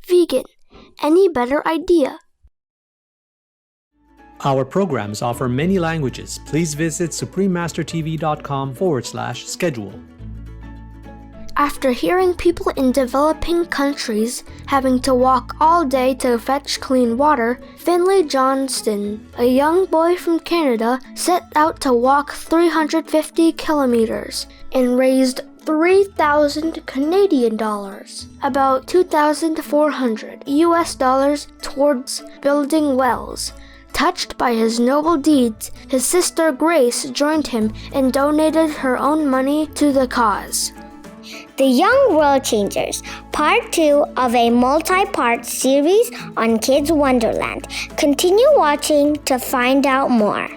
vegan. Any better idea? Our programs offer many languages. Please visit suprememastertv.com/schedule. After hearing people in developing countries having to walk all day to fetch clean water, Finley Johnston, a young boy from Canada, set out to walk 350 kilometers and raised 3,000 Canadian dollars, about $2,400 US dollars, towards building wells. Touched by his noble deeds, his sister Grace joined him and donated her own money to the cause. The Young World Changers, Part 2 of a multi-part series on Kids Wonderland. Continue watching to find out more.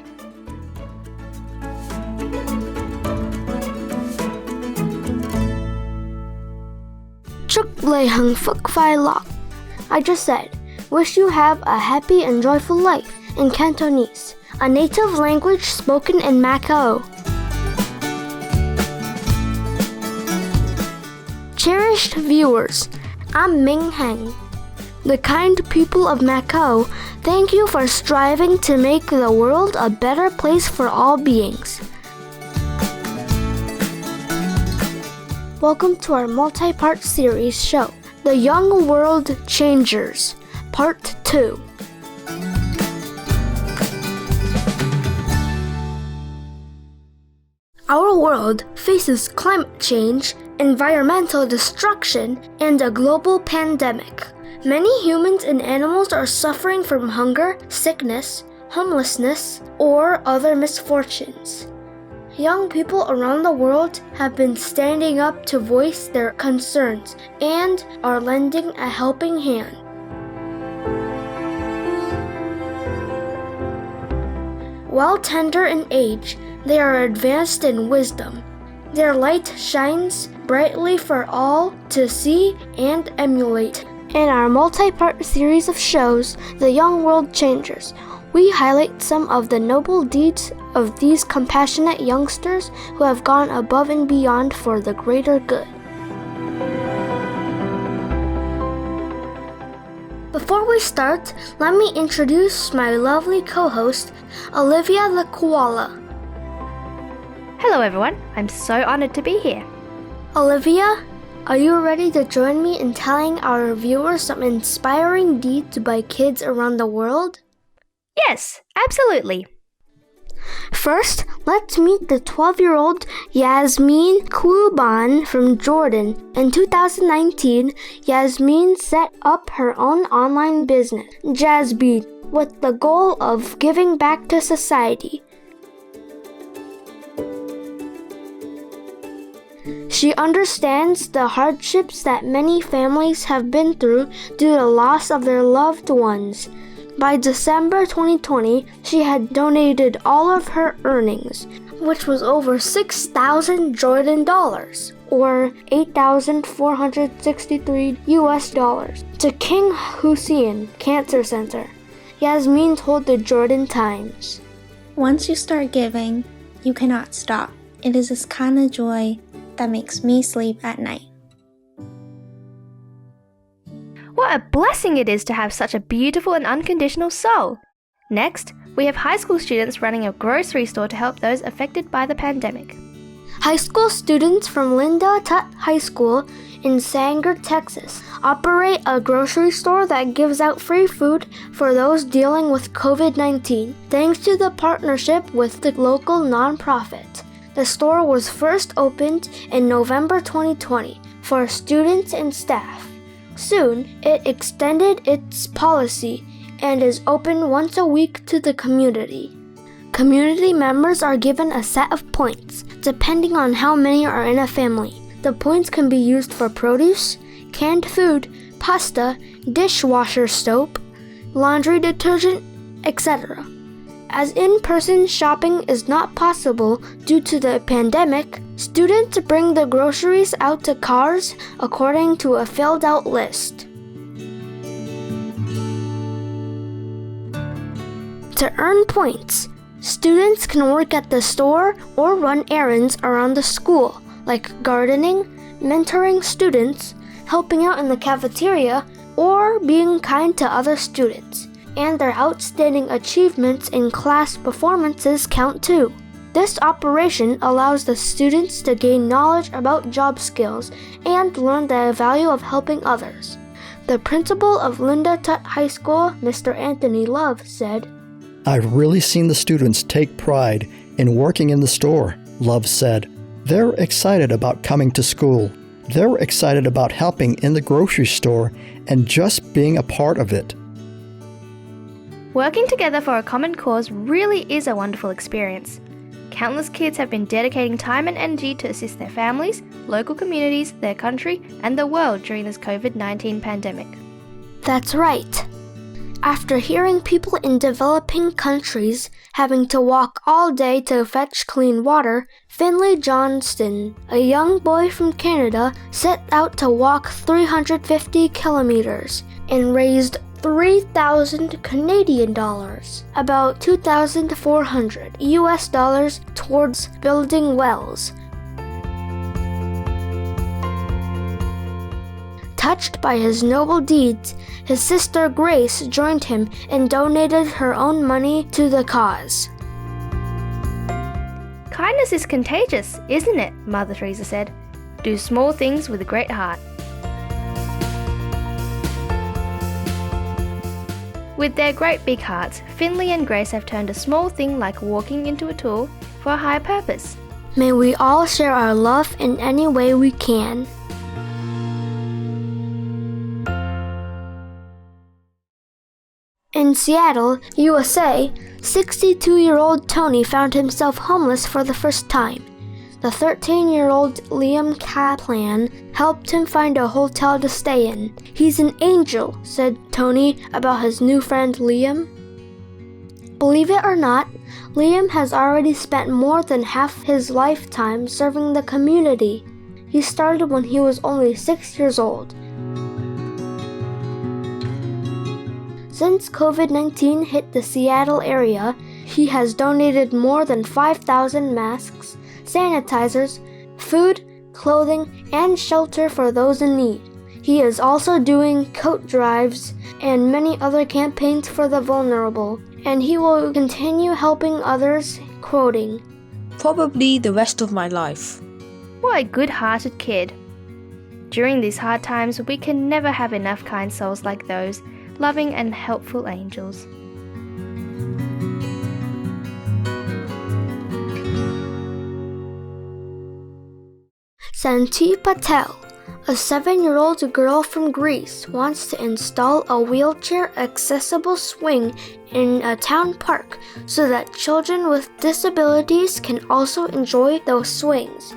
Chúc lê hằng phúc phai lộc. I just said, wish you have a happy and joyful life in Cantonese, a native language spoken in Macau. Cherished viewers, I'm Ming Heng. The kind people of Macau, thank you for striving to make the world a better place for all beings. Welcome to our multi-part series show, The Young World Changers, Part 2. Our world faces climate change, environmental destruction, and a global pandemic. Many humans and animals are suffering from hunger, sickness, homelessness, or other misfortunes. Young people around the world have been standing up to voice their concerns and are lending a helping hand. While tender in age, they are advanced in wisdom. Their light shines brightly for all to see and emulate. In our multi-part series of shows, The Young World Changers, we highlight some of the noble deeds of these compassionate youngsters who have gone above and beyond for the greater good. Before we start, let me introduce my lovely co-host, Olivia the Koala. Hello everyone, I'm so honored to be here. Olivia, are you ready to join me in telling our viewers some inspiring deeds by kids around the world? Yes, absolutely. First, let's meet the 12-year-old Yasmin Kuban from Jordan. In 2019, Yasmin set up her own online business, Jazzbeat, with the goal of giving back to society. She understands the hardships that many families have been through due to the loss of their loved ones. By December 2020, she had donated all of her earnings, which was over 6,000 Jordan dollars, or $8,463 US dollars, to King Hussein Cancer Center. Yasmin told the Jordan Times, "Once you start giving, you cannot stop. It is this kind of joy that makes me sleep at night." What a blessing it is to have such a beautiful and unconditional soul. Next, we have high school students running a grocery store to help those affected by the pandemic. High school students from Linda Tutt High School in Sanger, Texas, operate a grocery store that gives out free food for those dealing with COVID-19, thanks to the partnership with the local nonprofit. The store was first opened in November 2020 for students and staff. Soon, it extended its policy and is open once a week to the community. Community members are given a set of points, depending on how many are in a family. The points can be used for produce, canned food, pasta, dishwasher soap, laundry detergent, etc. As in-person shopping is not possible due to the pandemic, students bring the groceries out to cars according to a filled-out list. To earn points, students can work at the store or run errands around the school, like gardening, mentoring students, helping out in the cafeteria, or being kind to other students, and their outstanding achievements in class performances count too. This operation allows the students to gain knowledge about job skills and learn the value of helping others. The principal of Linda Tutt High School, Mr. Anthony Love, said, "I've really seen the students take pride in working in the store," Love said. "They're excited about coming to school. They're excited about helping in the grocery store and just being a part of it." Working together for a common cause really is a wonderful experience. Countless kids have been dedicating time and energy to assist their families, local communities, their country, and the world during this COVID-19 pandemic. That's right. After hearing people in developing countries having to walk all day to fetch clean water, Finley Johnston, a young boy from Canada, set out to walk 350 kilometers and raised 3,000 Canadian dollars, about 2,400 US dollars, towards building wells. Touched by his noble deeds, his sister Grace joined him and donated her own money to the cause. Kindness is contagious, isn't it? Mother Teresa said. Do small things with a great heart. With their great big hearts, Finley and Grace have turned a small thing like walking into a tool for a higher purpose. May we all share our love in any way we can. In Seattle, USA, 62-year-old Tony found himself homeless for the first time. The 13-year-old Liam Kaplan helped him find a hotel to stay in. "He's an angel," said Tony about his new friend Liam. Believe it or not, Liam has already spent more than half his lifetime serving the community. He started when he was only 6 years old. Since COVID-19 hit the Seattle area, he has donated more than 5,000 masks, sanitizers, food, clothing, and shelter for those in need. He is also doing coat drives and many other campaigns for the vulnerable, and he will continue helping others, quoting, "Probably the rest of my life." What a good-hearted kid. During these hard times, we can never have enough kind souls like those, loving and helpful angels. Santi Patel, a 7-year-old girl from Greece, wants to install a wheelchair-accessible swing in a town park so that children with disabilities can also enjoy those swings.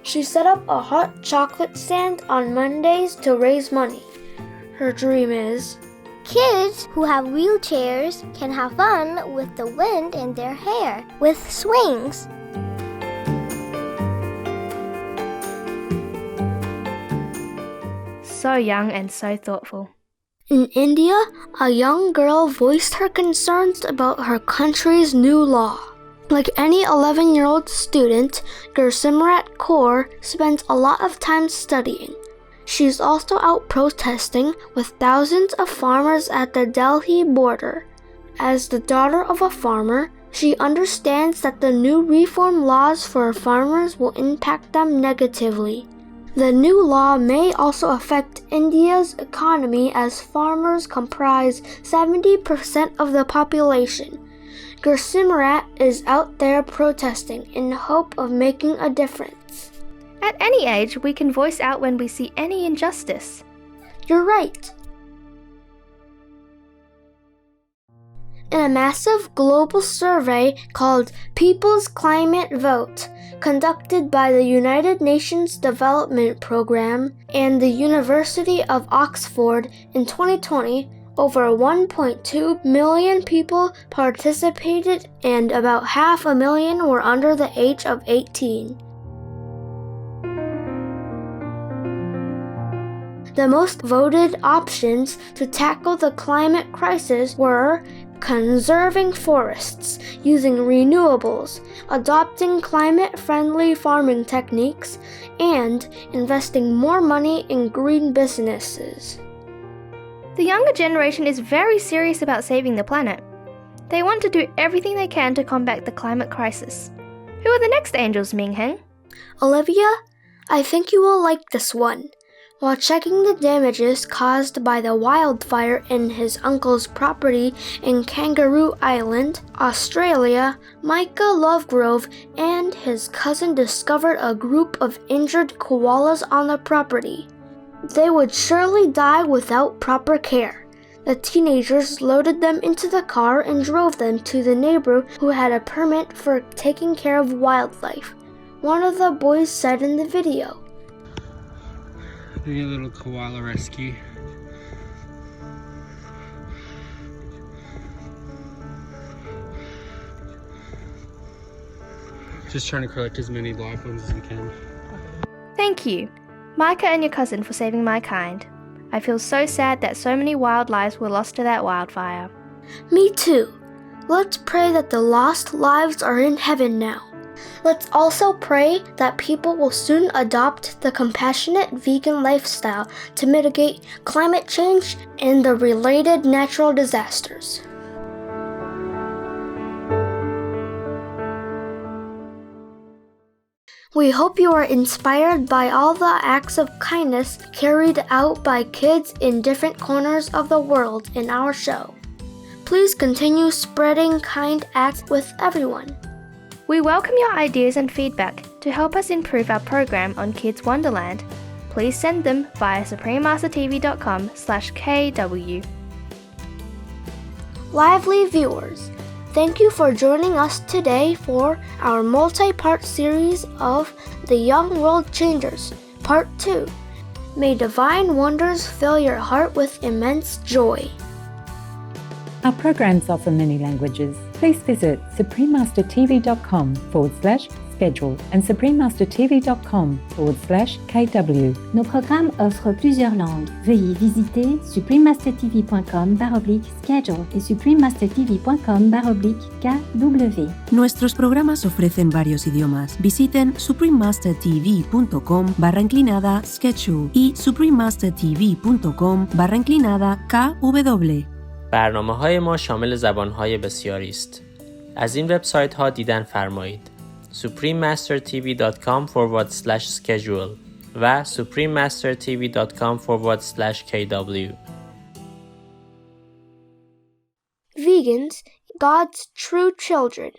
She set up a hot chocolate stand on Mondays to raise money. Her dream is, Kids who have wheelchairs can have fun with the wind in their hair with swings. So young and so thoughtful. In India, a young girl voiced her concerns about her country's new law. Like any 11-year-old student, Gursimrat Kaur spends a lot of time studying. She's also out protesting with thousands of farmers at the Delhi border. As the daughter of a farmer, she understands that the new reform laws for farmers will impact them negatively. The new law may also affect India's economy as farmers comprise 70% of the population. Gursimrat is out there protesting in hope of making a difference. At any age, we can voice out when we see any injustice. You're right. In a massive global survey called People's Climate Vote, conducted by the United Nations Development Programme and the University of Oxford in 2020, over 1.2 million people participated and about 500,000 were under the age of 18. The most voted options to tackle the climate crisis were conserving forests, using renewables, adopting climate-friendly farming techniques, and investing more money in green businesses. The younger generation is very serious about saving the planet. They want to do everything they can to combat the climate crisis. Who are the next angels, Mingheng? Olivia, I think you will like this one. While checking the damages caused by the wildfire in his uncle's property in Kangaroo Island, Australia, Micah Lovegrove and his cousin discovered a group of injured koalas on the property. They would surely die without proper care. The teenagers loaded them into the car and drove them to the neighbor who had a permit for taking care of wildlife. One of the boys said in the video, Doing a little koala rescue. Just trying to collect as many live ones as we can. Thank you, Micah and your cousin, for saving my kind. I feel so sad that so many wild lives were lost to that wildfire. Me too. Let's pray that the lost lives are in heaven now. Let's also pray that people will soon adopt the compassionate vegan lifestyle to mitigate climate change and the related natural disasters. We hope you are inspired by all the acts of kindness carried out by kids in different corners of the world in our show. Please continue spreading kind acts with everyone. We welcome your ideas and feedback to help us improve our program on Kids Wonderland. Please send them via suprememastertv.com/kw. Lively viewers, thank you for joining us today for our multi-part series of The Young World Changers, Part 2. May divine wonders fill your heart with immense joy. Our programs offer many languages. Please visit suprememastertv.com/schedule and suprememastertv.com/kw. Nos programmes offrent plusieurs langues. Veuillez visiter suprememastertv.com/schedule et suprememastertv.com/kw. Nuestros programas ofrecen varios idiomas. Visiten suprememastertv.com/schedule y suprememastertv.com/kw. برنامه‌های ما شامل زبان‌های بسیاری است. از این وبسایت‌ها دیدن فرمایید: suprememastertv.com/schedule و suprememastertv.com/kw. Vegans, God's true children.